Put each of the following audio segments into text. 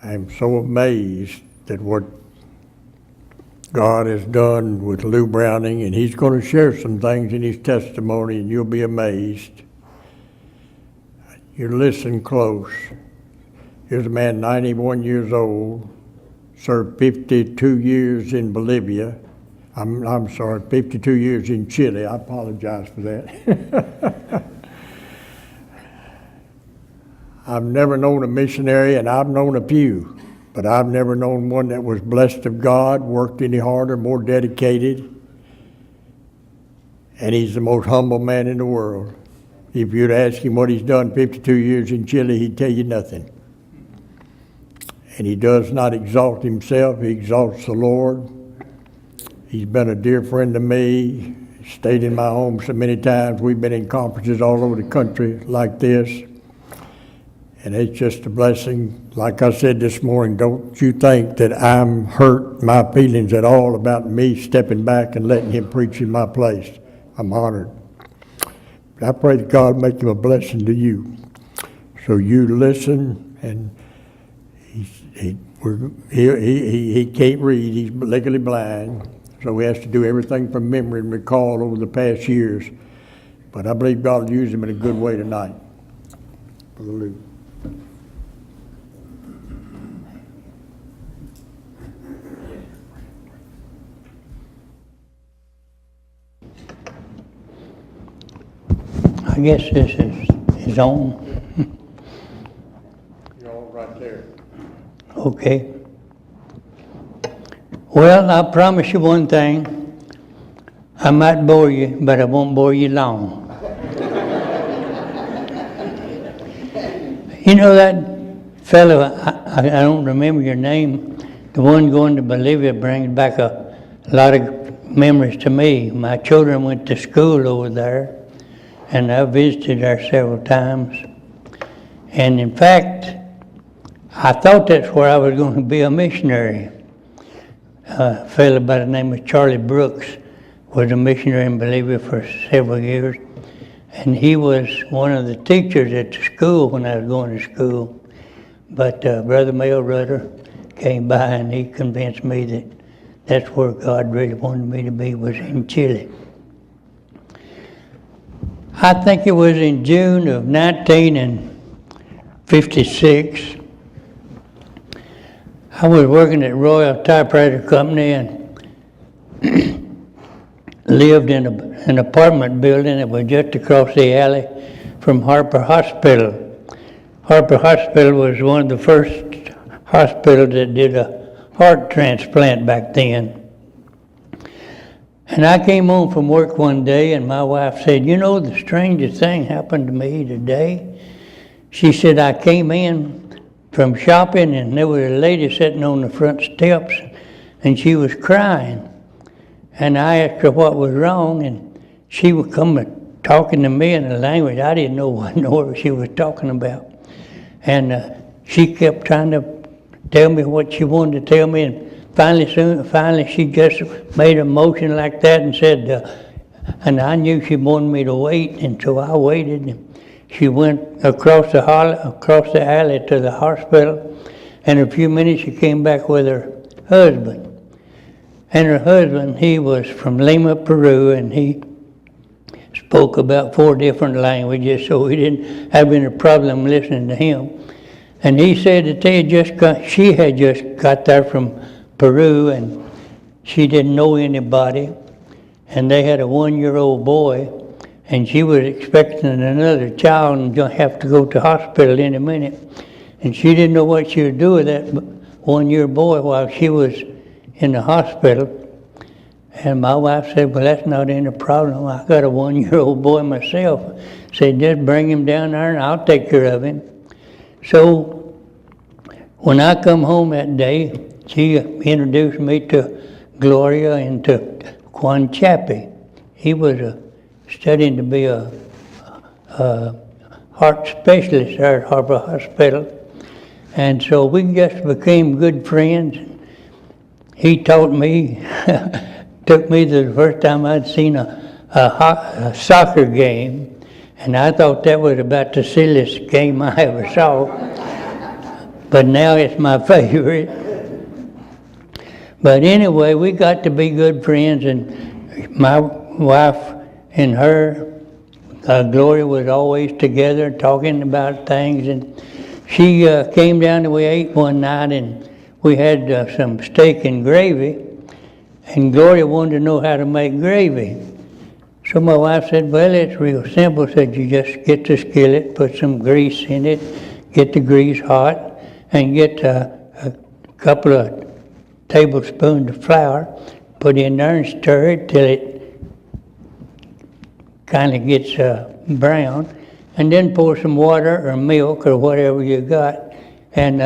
I'm so amazed at what God has done with Lou Browning, and he's going to share some things in his testimony, and you'll be amazed. You listen close. Here's a man, 91 years old, served 52 years in Bolivia. I'm sorry, 52 years in Chile. I apologize for that. I've never known a missionary, and I've known a few, but I've never known one that was blessed of God, worked any harder, more dedicated, and he's the most humble man in the world. If you'd ask him what he's done 52 years in Chile, he'd tell you nothing. And he does not exalt himself, he exalts the Lord. He's been a dear friend to me, stayed in my home so many times. We've been in conferences all over the country like this. And it's just a blessing. Like I said this morning, don't you think that I'm hurt my feelings at all about me stepping back and letting him preach in my place. I'm honored. I pray that God make him a blessing to you. So you listen, and he can't read. He's legally blind. So he has to do everything from memory and recall over the past years. But I believe God will use him in a good way tonight. Brother Luke. I guess this is his own. You're all right there. Okay. Well, I promise you one thing. I might bore you, but I won't bore you long. You know that fellow, I don't remember your name, the one going to Bolivia brings back a lot of memories to me. My children went to school over there, and I visited there several times. And in fact, I thought that's where I was going to be a missionary. A fellow by the name of Charlie Brooks was a missionary in Bolivia for several years. And he was one of the teachers at the school when I was going to school. But Brother Mel Rudder came by and he convinced me that that's where God really wanted me to be, was in Chile. I think it was in June of 1956. I was working at Royal Typewriter Company and lived in an apartment building that was just across the alley from Harper Hospital. Harper Hospital was one of the first hospitals that did a heart transplant back then. And I came home from work one day and my wife said, you know, the strangest thing happened to me today. She said, I came in from shopping and there was a lady sitting on the front steps and she was crying. And I asked her what was wrong, and she was coming talking to me in a language I didn't know what she was talking about. And she kept trying to tell me what she wanted to tell me, and finally she just made a motion like that and said, and I knew she wanted me to wait, and so I waited. And she went across the alley to the hospital, and in a few minutes she came back with her husband. And her husband, he was from Lima, Peru, and he spoke about 4 different languages, so we didn't have any problem listening to him. And he said that she had just got there from Peru, and she didn't know anybody, and they had a 1-year-old boy, and she was expecting another child and going to have to go to hospital in a minute. And she didn't know what she would do with that 1-year boy while she was in the hospital. And my wife said, well, that's not any problem. I got a 1-year-old boy myself. Said, just bring him down there and I'll take care of him. So when I come home that day, she introduced me to Gloria and to Juan Chappie. He was studying to be a heart specialist there at Harper Hospital. And so we just became good friends. He taught me, took me to the first time I'd seen a soccer game, and I thought that was about the silliest game I ever saw. but now it's my favorite. But anyway, we got to be good friends, and my wife and her, Gloria, was always together talking about things. And she came down and we ate one night, and we had some steak and gravy. And Gloria wanted to know how to make gravy. So my wife said, well, it's real simple. Said, you just get the skillet, put some grease in it, get the grease hot, and get a couple of tablespoons of flour, put in there and stir it till it kind of gets brown, and then pour some water or milk or whatever you got, and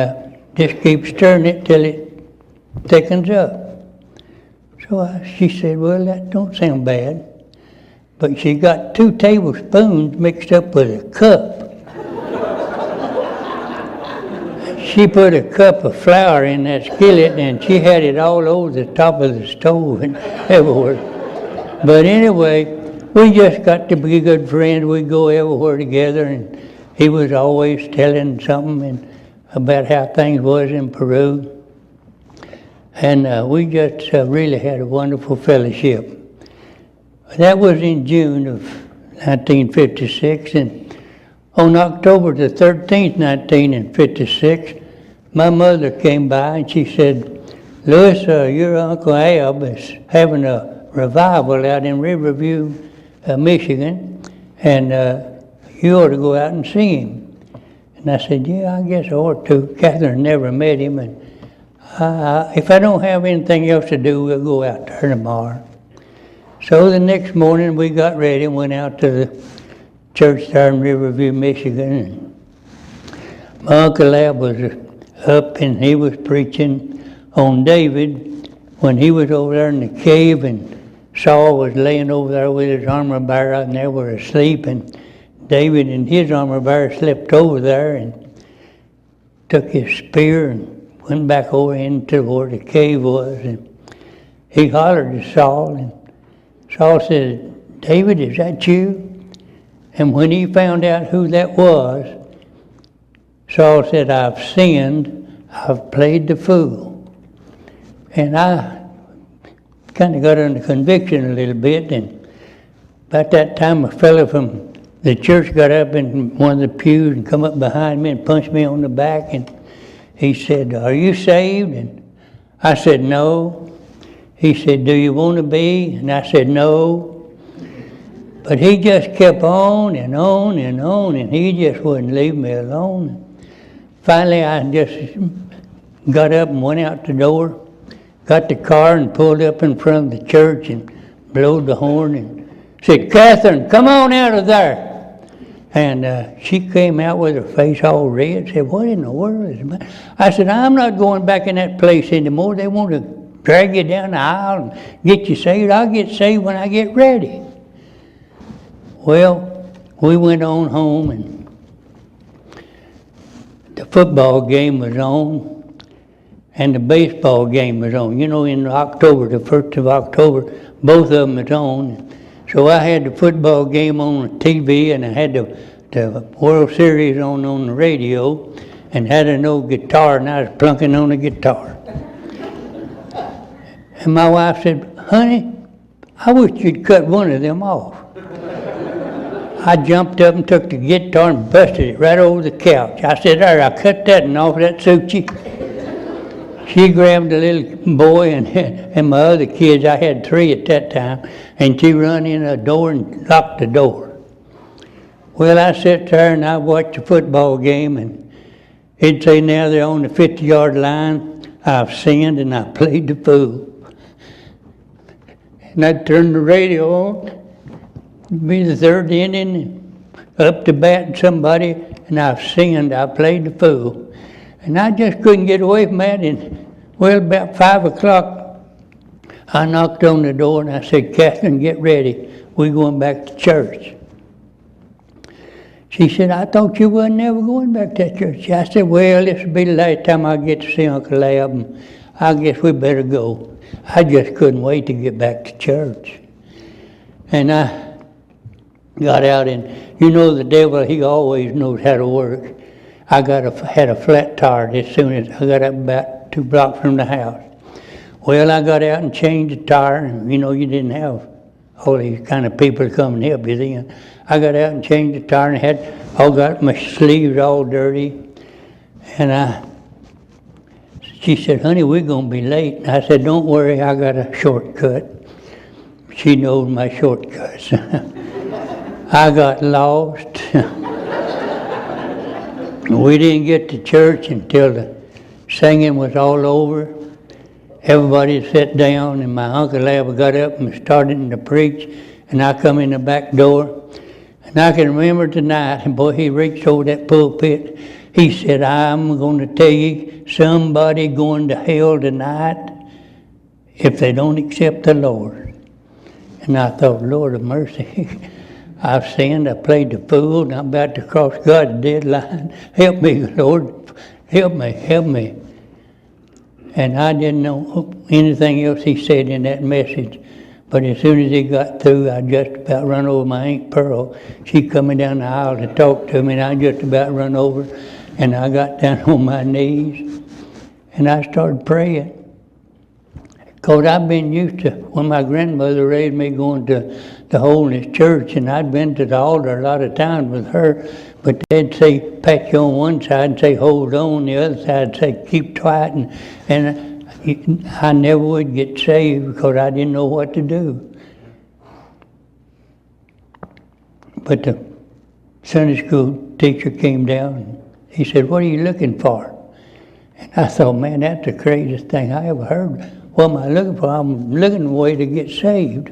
just keep stirring it till it thickens up. So she said, well, that don't sound bad. But she got 2 tablespoons mixed up with a cup. She put a cup of flour in that skillet, and she had it all over the top of the stove and everywhere. But anyway, we just got to be good friends. We go everywhere together, and he was always telling something about how things was in Peru. And we just really had a wonderful fellowship. That was in June of 1956, and on October the 13th, 1956, my mother came by and she said, Louis, your Uncle Ab is having a revival out in Riverview, Michigan, and you ought to go out and see him. And I said, yeah, I guess I ought to. Catherine never met him, and if I don't have anything else to do, we'll go out there tomorrow. So the next morning we got ready and went out to the church there in Riverview, Michigan. And my Uncle Ab was up and he was preaching on David when he was over there in the cave, and Saul was laying over there with his armor bearer and they were asleep, and David and his armor bearer slipped over there and took his spear and went back over into where the cave was, and he hollered to Saul, and Saul said, David, is that you? And when he found out who that was, Saul said, I've sinned, I've played the fool. And I kind of got under conviction a little bit, and about that time a fellow from the church got up in one of the pews and come up behind me and punched me on the back, and he said, are you saved? And I said, no. He said, do you want to be? And I said, no. But he just kept on and on and on, and he just wouldn't leave me alone. Finally, I just got up and went out the door, got the car and pulled up in front of the church and blowed the horn and said, Catherine, come on out of there. And she came out with her face all red, said, what in the world is the matter? I said, I'm not going back in that place anymore. They want to drag you down the aisle and get you saved. I'll get saved when I get ready. Well, we went on home, and the football game was on, and the baseball game was on. You know, in October, the 1st of October, both of them was on. So I had the football game on the TV, and I had the World Series on the radio, and had an old guitar, and I was plunking on the guitar. And my wife said, honey, I wish you'd cut one of them off. I jumped up and took the guitar and busted it right over the couch. I said, there, I cut that one off, that suits you. She grabbed the little boy and my other kids, I had 3 at that time, and she run in the door and locked the door. Well, I sat there and I watched the football game, and it'd say now they're on the 50-yard line, I've sinned and I played the fool. And I'd turn the radio on, be the 3rd inning, up to bat somebody, and I've sinned, I played the fool. And I just couldn't get away from that, and well, about 5 o'clock, I knocked on the door and I said, Catherine, get ready, we're going back to church. She said, I thought you wasn't never going back to that church. I said, well, this will be the last time I get to see Uncle Ab, and I guess we better go. I just couldn't wait to get back to church. And I got out, and you know the devil, he always knows how to work. had a flat tire as soon as I got up about 2 blocks from the house. Well, I got out and changed the tire, and you didn't have all these kind of people to come and help you then. I got out and changed the tire and got my sleeves all dirty. And she said, honey, we're going to be late. And I said, don't worry, I got a shortcut. She knows my shortcuts. I got lost. We didn't get to church until the singing was all over. Everybody sat down, and my Uncle Ab got up and started to preach, and I come in the back door. And I can remember tonight, and boy, he reached over that pulpit. He said, I'm going to tell you, somebody going to hell tonight if they don't accept the Lord. And I thought, Lord of mercy, I've sinned, I played the fool, and I'm about to cross God's deadline. Help me, Lord, help me. And I didn't know anything else he said in that message. But as soon as he got through, I just about run over my Aunt Pearl. She coming down the aisle to talk to me, and I just about run over. And I got down on my knees, and I started praying. Because I've been used to, when my grandmother raised me, going to the Holiness Church, and I'd been to the altar a lot of times with her, but they'd say, pat you on one side and say, hold on, the other side say, keep quiet, and I never would get saved because I didn't know what to do. But the Sunday school teacher came down, and he said, what are you looking for? And I thought, man, that's the craziest thing I ever heard. What am I looking for? I'm looking for a way to get saved.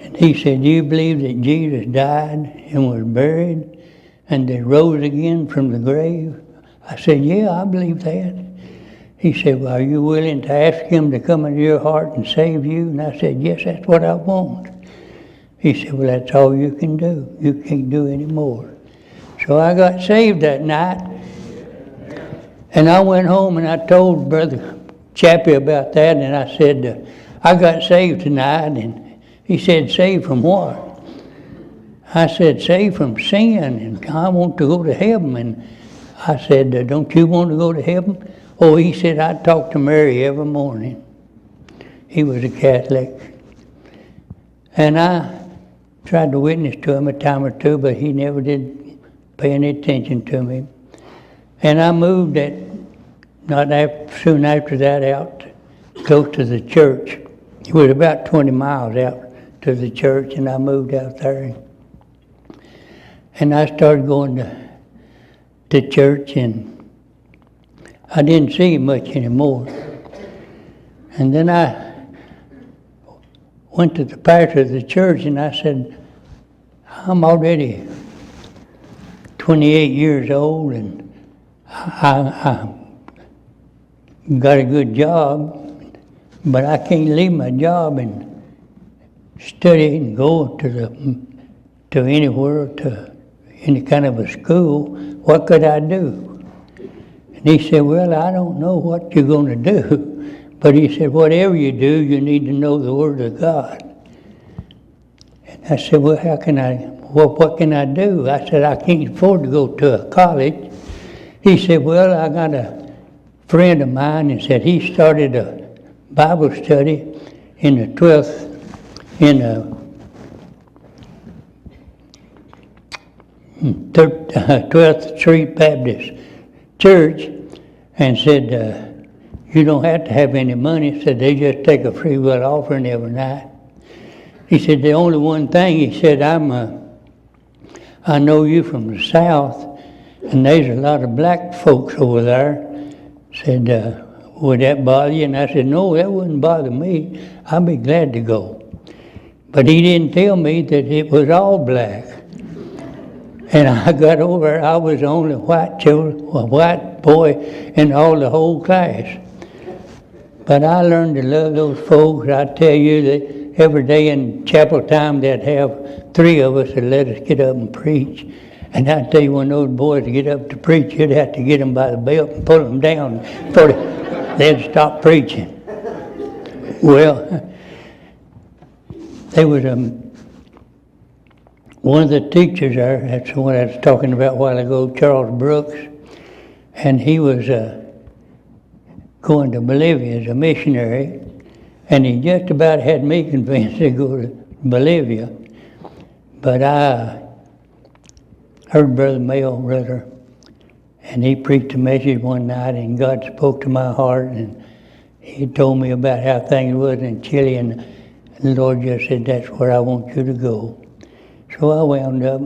And he said, do you believe that Jesus died and was buried and they rose again from the grave? I said, yeah, I believe that. He said, well, are you willing to ask him to come into your heart and save you? And I said, yes, that's what I want. He said, well, that's all you can do. You can't do any more. So I got saved that night. And I went home and I told Brother Chappie about that, and I said, I got saved tonight. And he said, saved from what? I said, saved from sin, and I want to go to heaven. And I said, don't you want to go to heaven? Oh, he said, I talk to Mary every morning. He was a Catholic. And I tried to witness to him a time or two, but he never did pay any attention to me. And I moved soon after that out close to the church. It was about 20 miles out to the church, and I moved out there. And I started going to church, and I didn't see him much anymore. And then I went to the pastor of the church, and I said, I'm already 28 years old, and I got a good job, but I can't leave my job and study and go to anywhere, to any kind of a school. What could I do? And he said, well, I don't know what you're going to do, but he said, whatever you do, you need to know the Word of God. And I said, well, what can I do? I said, I can't afford to go to a college. He said, well, I got a friend of mine, and said he started a Bible study in the 12th Street Baptist Church, and said, you don't have to have any money. Said they just take a free will offering every night. He said, the only one thing, he said, I know you from the South, and there's a lot of black folks over there. Said, would that bother you? And I said, no, that wouldn't bother me. I'd be glad to go. But he didn't tell me that it was all black. And I got over, I was the only white boy in the whole class. But I learned to love those folks. I tell you that every day in chapel time they'd have 3 of us that let us get up and preach. And I tell you, when those boys get up to preach, you'd have to get them by the belt and pull them down before they'd stop preaching. Well, there was one of the teachers there, that's the one I was talking about a while ago, Charles Brooks. and he was going to Bolivia as a missionary, and he just about had me convinced to go to Bolivia. But I heard Brother Mayo, and he preached a message one night, and God spoke to my heart, and he told me about how things was in Chile, and the Lord just said, that's where I want you to go. So I wound up.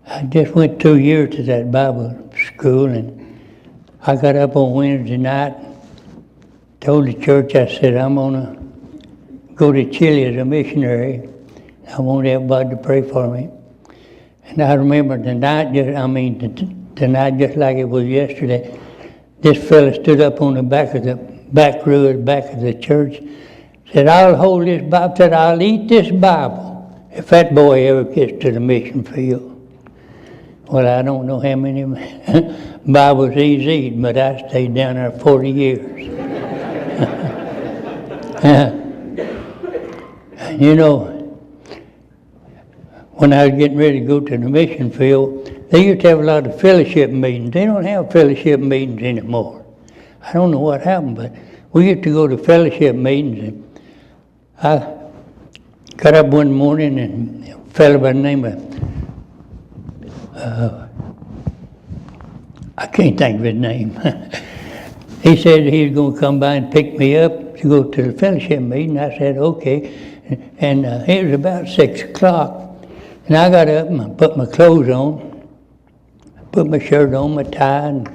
I just went 2 years to that Bible school, and I got up on Wednesday night, told the church, I said, I'm going to go to Chile as a missionary. I want everybody to pray for me. And I remember tonight just like it was yesterday, this fella stood up on the back row at the back of the church, said, I'll hold this Bible, said, I'll eat this Bible if that boy ever gets to the mission field. Well, I don't know how many Bibles he's eaten, but I stayed down there 40 years. You know, when I was getting ready to go to the mission field, they used to have a lot of fellowship meetings. They don't have fellowship meetings anymore. I don't know what happened, but we used to go to fellowship meetings. And I got up one morning, and a fellow by the name of I can't think of his name. He said he was going to come by and pick me up to go to the fellowship meeting. I said, okay. And it was about 6 o'clock. And I got up and I put my clothes on. I put my shirt on, my tie, and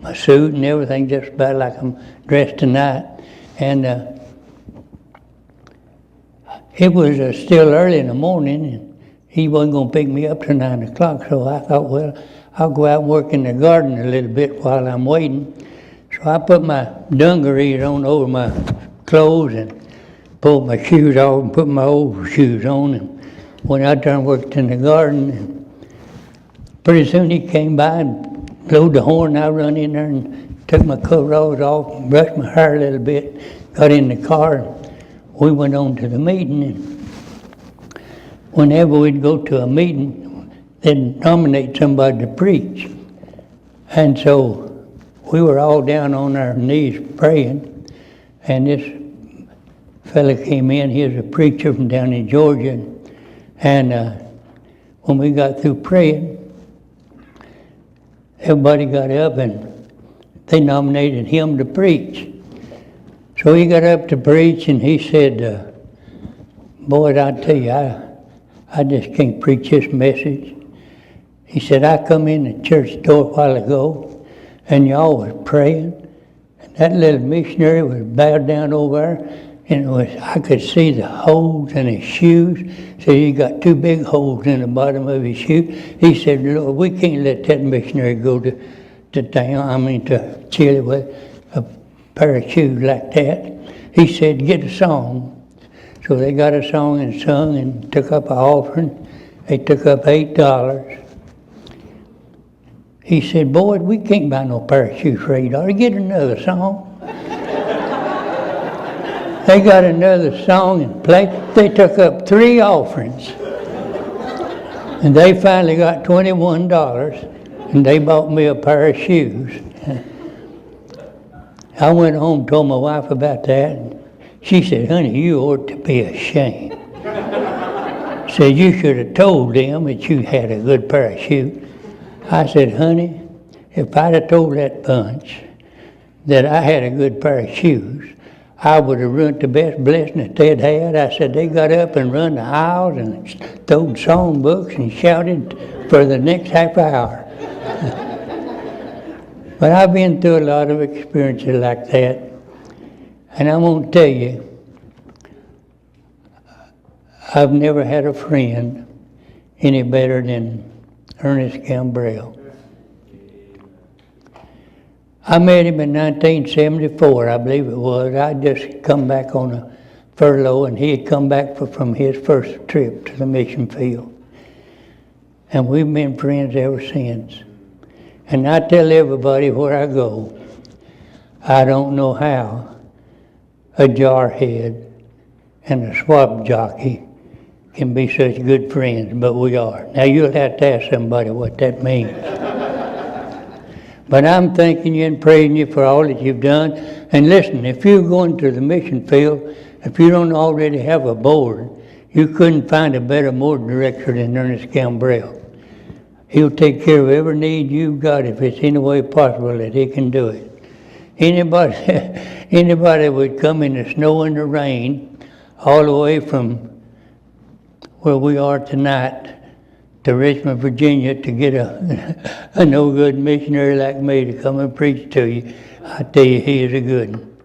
my suit and everything, just about like I'm dressed tonight. And it was still early in the morning, and he wasn't going to pick me up till 9 o'clock, so I thought, well, I'll go out and work in the garden a little bit while I'm waiting. So I put my dungarees on over my clothes and pulled my shoes off and put my old shoes on. And when I turned worked in the garden, and pretty soon he came by and blew the horn. I run in there and took my coveralls off, brushed my hair a little bit, got in the car, and we went on to the meeting. And whenever we'd go to a meeting, they'd nominate somebody to preach. And so we were all down on our knees praying, and this fella came in. He was a preacher from down in Georgia. And when we got through praying, everybody got up and they nominated him to preach. So he got up to preach, and he said, boys, I tell you, I just can't preach this message. He said, I come in the church door a while ago, and y'all was praying, and that little missionary was bowed down over there, and I could see the holes in his shoes. So he got 2 big holes in the bottom of his shoe. He said, Lord, we can't let that missionary go to Chile with a pair of shoes like that. He said, get a song. So they got a song and sung and took up an offering. They took up $8. He said, boy, we can't buy no pair of shoes for $8. Get another song. They got another song and played. They took up 3 offerings. And they finally got $21, and they bought me a pair of shoes. I went home and told my wife about that. And she said, honey, you ought to be ashamed. Said, you should have told them that you had a good pair of shoes. I said, honey, if I'd have told that bunch that I had a good pair of shoes, I would have ruined the best blessing that they'd had. I said, they got up and run the aisles and throwed songbooks and shouted for the next half hour. But I've been through a lot of experiences like that. And I'm going to tell you, I've never had a friend any better than Ernest Gambrell. I met him in 1974, I believe it was. I'd just come back on a furlough, and he had come back from his first trip to the mission field. And we've been friends ever since. And I tell everybody where I go, I don't know how a jarhead and a swap jockey can be such good friends, but we are. Now you'll have to ask somebody what that means. But I'm thanking you and praising you for all that you've done. And listen, if you're going to the mission field, if you don't already have a board, you couldn't find a better board director than Ernest Gambrell. He'll take care of every need you've got if it's any way possible that he can do it. Anybody would come in the snow and the rain all the way from where we are tonight to Richmond, Virginia, to get a no-good missionary like me to come and preach to you. I tell you, he is a good one.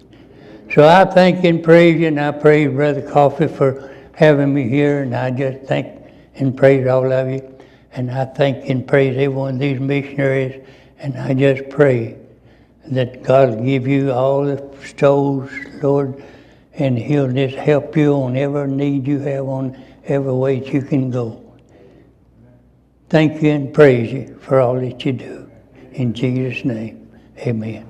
So I thank and praise you, and I praise Brother Coffee for having me here, and I just thank and praise all of you. And I thank and praise every one of these missionaries, and I just pray that God will give you all the souls, Lord, and He'll just help you on every need you have, on every way that you can go. Thank you and praise you for all that you do. In Jesus' name, amen.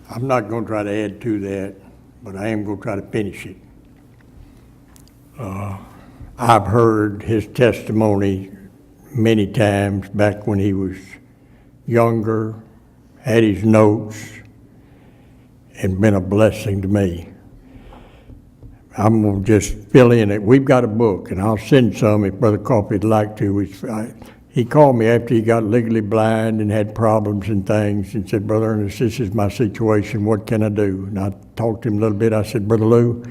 I'm not going to try to add to that, but I am going to try to finish it. I've heard his testimony many times back when he was younger, had his notes, and been a blessing to me. I'm going to just fill in it. We've got a book, and I'll send some if Brother Coffee would like to. He called me after he got legally blind and had problems and things and said, Brother Ernest, this is my situation. What can I do? And I talked to him a little bit. I said, Brother Lou,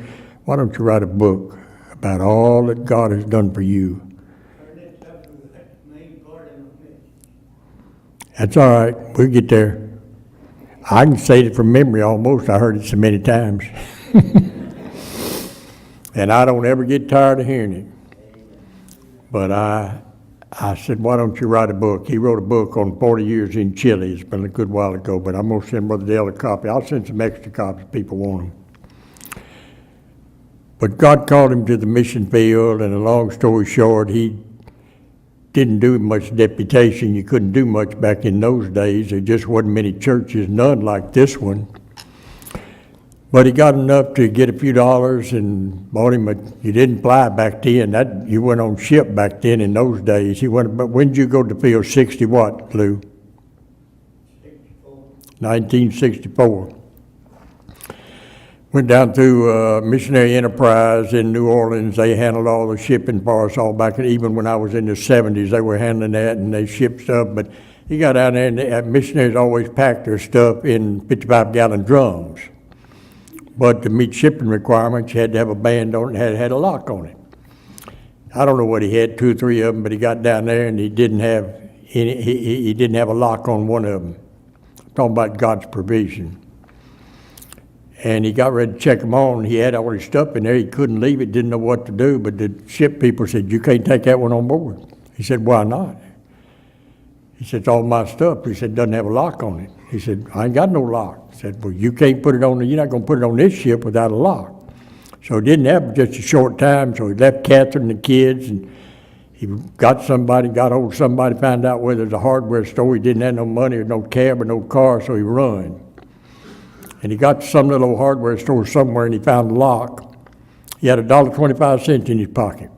why don't you write a book about all that God has done for you? That's all right. We'll get there. I can say it from memory almost. I heard it so many times. And I don't ever get tired of hearing it. But I said, why don't you write a book? He wrote a book on 40 years in Chile. It's been a good while ago, but I'm going to send Brother Dale a copy. I'll send some extra copies if people want them. But God called him to the mission field, and a long story short, he didn't do much deputation. You couldn't do much back in those days. There just wasn't many churches, none like this one. But he got enough to get a few dollars and bought him you didn't fly back then. You went on ship back then in those days. But when did you go to the field? 60 what, Lou? 1964. Went down through Missionary Enterprise in New Orleans. They handled all the shipping for us all back. Even when I was in the 70s, they were handling that, and they shipped stuff. But he got down there, and missionaries always packed their stuff in 55-gallon drums. But to meet shipping requirements, you had to have a band on it, had a lock on it. I don't know what he had, 2 or 3 of them, but he got down there and he didn't have a lock on one of them. I'm talking about God's provision. And he got ready to check them on. He had all his stuff in there. He couldn't leave it, didn't know what to do. But the ship people said, you can't take that one on board. He said, why not? He said, it's all my stuff. He said, doesn't have a lock on it. He said, I ain't got no lock. He said, well, you can't put it on, you're not going to put it on this ship without a lock. So it didn't happen just a short time. So he left Catherine and the kids, and he got hold of somebody, found out where there's a hardware store. He didn't have no money or no cab or no car, so he run. And he got to some little old hardware store somewhere, and he found a lock. He had $1.25 in his pocket.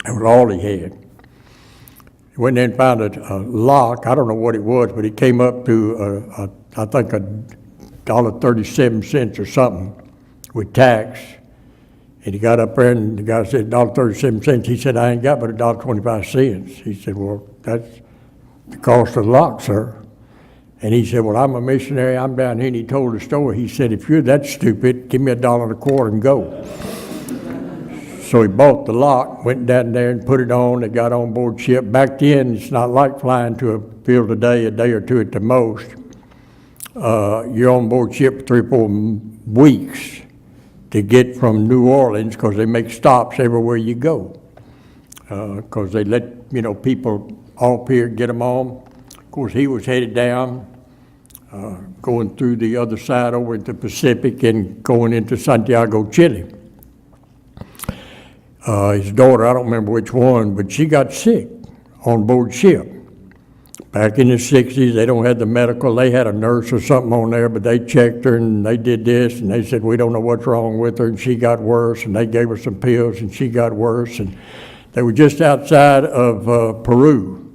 That was all he had. He went in and found a lock. I don't know what it was, but it came up to, I think, $1.37 or something with tax. And he got up there, and the guy said, $1.37. He said, I ain't got but $1.25. He said, well, that's the cost of the lock, sir. And he said, well, I'm a missionary. I'm down here. And he told the story. He said, if you're that stupid, give me $1.25 and go. So he bought the lock, went down there and put it on. They got on board ship. Back then, it's not like flying to a field a day or two at the most. you're on board ship for 3 or 4 weeks to get from New Orleans, because they make stops everywhere you go. Because they let, people off here, get them on. Of course, he was headed down, going through the other side over into the Pacific and going into Santiago, Chile. His daughter, I don't remember which one, but she got sick on board ship. Back in the 60s, they don't have the medical. They had a nurse or something on there, but they checked her and they did this, and they said, we don't know what's wrong with her, and she got worse, and they gave her some pills, and she got worse. And they were just outside of Peru,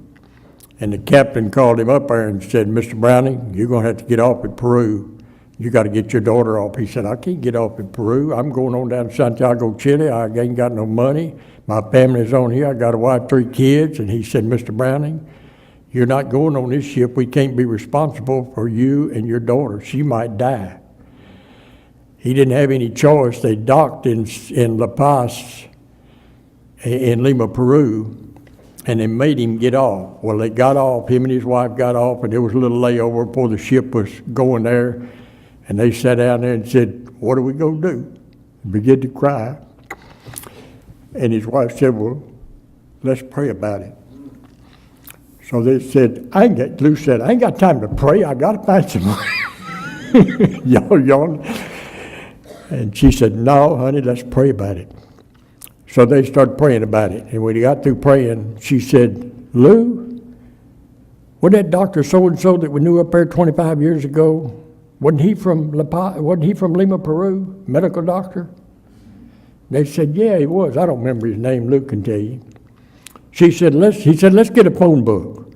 and the captain called him up there and said, Mr. Browning, you're going to have to get off at Peru. You got to get your daughter off. He said, I can't get off at Peru. I'm going on down to Santiago, Chile. I ain't got no money. My family's on here. I got a wife, 3 kids. And he said, Mr. Browning, you're not going on this ship. We can't be responsible for you and your daughter. She might die. He didn't have any choice. They docked in La Paz, in Lima, Peru, and they made him get off. Well, they got off. Him and his wife got off, and there was a little layover before the ship was going there. And they sat down there and said, what are we going to do? Began to cry. And his wife said, well, let's pray about it. So they said, Lou said, I ain't got time to pray. I got to find some money. Y'all. And she said, no, honey, let's pray about it. So they started praying about it. And when he got through praying, she said, Lou, wasn't that Dr. So-and-so that we knew up there 25 years ago? Wasn't he from Lima, Peru, medical doctor? They said, yeah, he was. I don't remember his name. Luke can tell you. He said, let's get a phone book.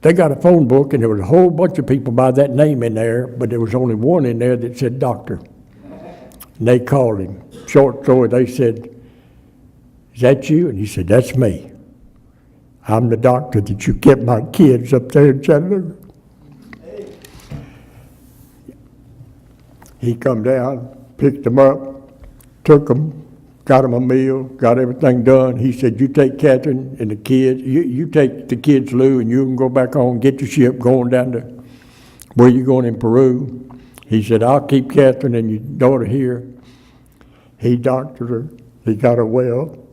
They got a phone book, and there was a whole bunch of people by that name in there, but there was only one in there that said doctor. And they called him. Short story, they said, is that you? And he said, that's me. I'm the doctor that you kept my kids up there in Chattanooga. He come down, picked them up, took them, got them a meal, got everything done. He said, you take Catherine and the kids, you take the kids, Lou, and you can go back home, get your ship going down to where you're going in Peru. He said, I'll keep Catherine and your daughter here. He doctored her. He got her well,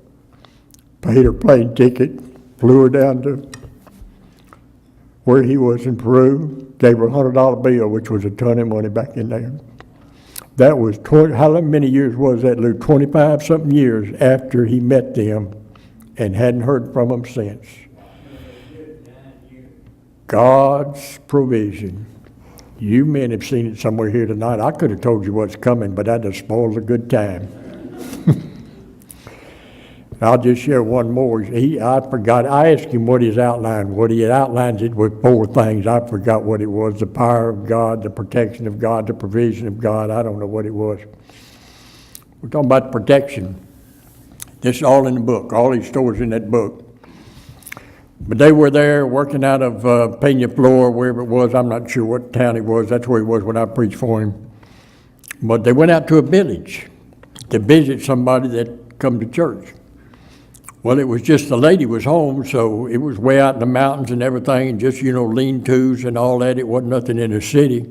paid her plane ticket, flew her down to where he was in Peru, gave her a $100 bill, which was a ton of money back in there. That was how many years was that, Lou? 25-something years after he met them and hadn't heard from them since. God's provision. You men have seen it somewhere here tonight. I could have told you what's coming, but that just spoiled a good time. I'll just share one more. I forgot. I asked him what his outline was. He had outlined it with 4 things. I forgot what it was: the power of God, the protection of God, the provision of God. I don't know what it was. We're talking about protection. This is all in the book. All these stories in that book. But they were there working out of Peñaflor, wherever it was. I'm not sure what town it was. That's where he was when I preached for him. But they went out to a village to visit somebody that come to church. Well, it was just the lady was home, so it was way out in the mountains and everything, and just, lean-tos and all that. It wasn't nothing in the city.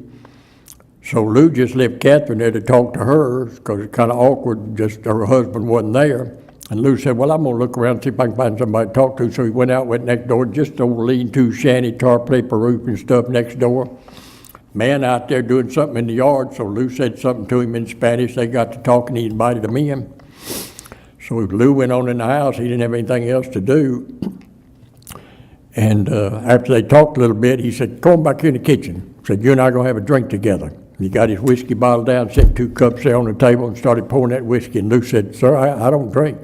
So Lou just left Catherine there to talk to her, because it's kind of awkward, just her husband wasn't there. And Lou said, well, I'm going to look around and see if I can find somebody to talk to. So he went next door, just old lean-to shanty, tar paper roof and stuff next door. Man out there doing something in the yard, so Lou said something to him in Spanish. They got to talking, he invited him in. So Lou went on in the house. He didn't have anything else to do. And after they talked a little bit, he said, come on back here in the kitchen. He said, you and I are going to have a drink together. He got his whiskey bottle down, set 2 cups there on the table, and started pouring that whiskey. And Lou said, sir, I don't drink.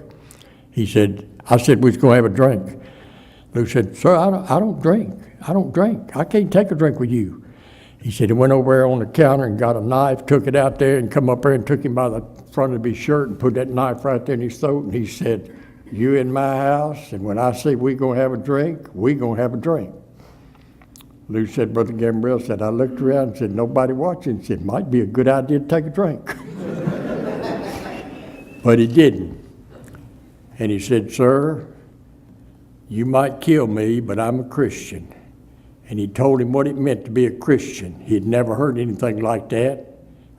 I said, we was going to have a drink. Lou said, sir, I don't drink. I don't drink. I can't take a drink with you. He said he went over there on the counter and got a knife, took it out there, and come up there and took him by the front of his shirt and put that knife right there in his throat. And he said, you in my house, and when I say we're going to have a drink, we're going to have a drink. Lou said, Brother Gambrell said, I looked around and said, nobody watching. He said, might be a good idea to take a drink. But he didn't. And he said, sir, you might kill me, but I'm a Christian. and he told him what it meant to be a Christian. He had never heard anything like that.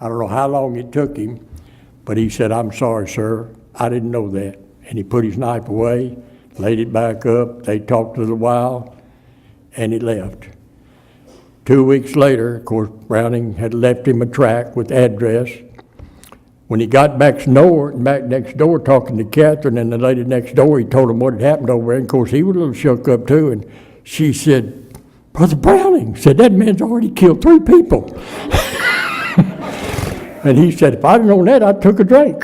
I don't know how long it took him, but he said, "I'm sorry, sir, I didn't know that." And he put his knife away, laid it back up, they talked a little while, and he left. 2 weeks later, of course, Browning had left him a tract with address. When he got back next door talking to Catherine and the lady next door, he told him what had happened over there. And of course, he was a little shook up too. And she said, "Brother Browning," said, "that man's already killed 3 people." And he said, "If I'd known that, I'd took a drink."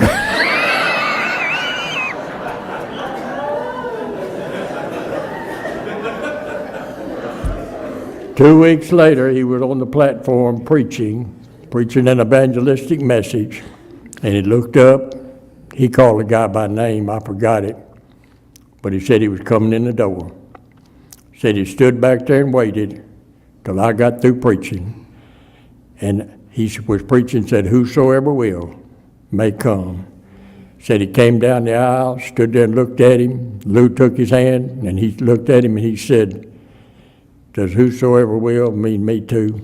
2 weeks later, he was on the platform preaching an evangelistic message, and he looked up. He called the guy by name, I forgot it, but he said he was coming in the door. Said he stood back there and waited till I got through preaching, and he was preaching, said, "Whosoever will may come." Said he came down the aisle, stood there and looked at him. Lou took his hand, and he looked at him, and he said, "Does whosoever will mean me too?"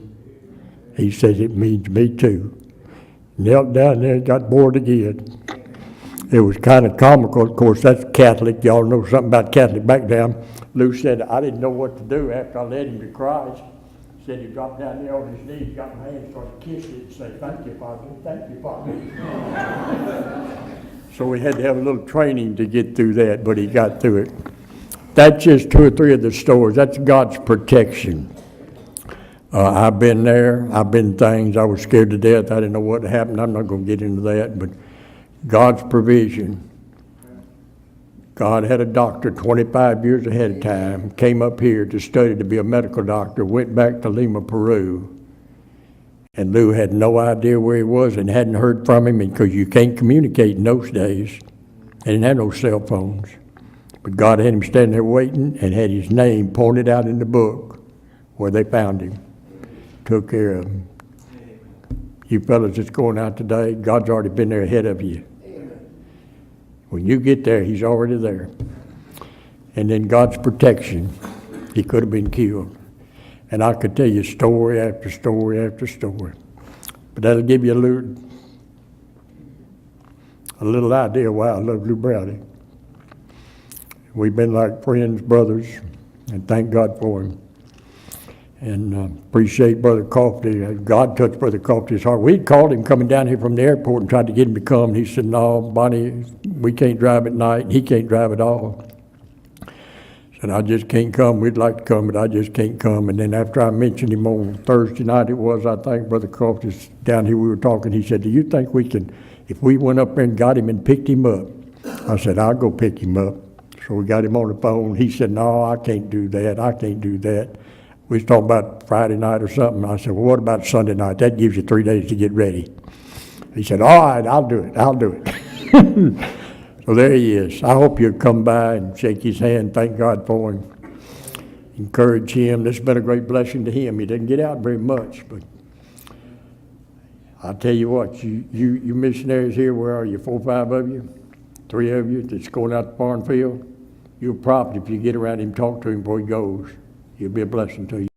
He says, "It means me too." Knelt down there and got bored again. It was kind of comical. Of course, that's Catholic. Y'all know something about Catholic background. Lou said, "I didn't know what to do after I led him to Christ." Said he dropped down there on his knees, got my hand, started kissing it, and said, "Thank you, Father. Thank you, Father." So we had to have a little training to get through that, but he got through it. That's just 2 or 3 of the stories. That's God's protection. I've been there. I've been things. I was scared to death. I didn't know what happened. I'm not going to get into that, but God's provision. God had a doctor 25 years ahead of time, came up here to study to be a medical doctor, went back to Lima, Peru, and Lou had no idea where he was and hadn't heard from him, because you can't communicate in those days. They didn't have no cell phones. But God had him standing there waiting and had his name pointed out in the book where they found him. Took care of him. You fellas that's going out today, God's already been there ahead of you. When you get there, he's already there. And then God's protection. He could have been killed. And I could tell you story after story after story. But that'll give you a little idea why I love Lou Browning. We've been like friends, brothers, and thank God for him. And appreciate Brother Coffey. God touched Brother Coffey's heart. We'd called him coming down here from the airport and tried to get him to come. He said, "No, Bonnie, we can't drive at night." He can't drive at all. Said, "I just can't come. We'd like to come, but I just can't come." And then after I mentioned him on Thursday night, it was, I think, Brother Coffey's down here, we were talking. He said, "Do you think we can, if we went up there and got him and picked him up?" I said, "I'll go pick him up." So we got him on the phone. He said, "No, I can't do that. I can't do that." We was talking about Friday night or something. I said, "Well, what about Sunday night? That gives you 3 days to get ready." He said, "All right, I'll do it. I'll do it." So there he is. I hope you'll come by and shake his hand. Thank God for him. Encourage him. This has been a great blessing to him. He didn't get out very much, but I'll tell you what, you missionaries here, where are you, 4 or 5 of you? 3 of you that's going out to farm field? You're a prophet if you get around him, talk to him before he goes. He'll be a blessing to you.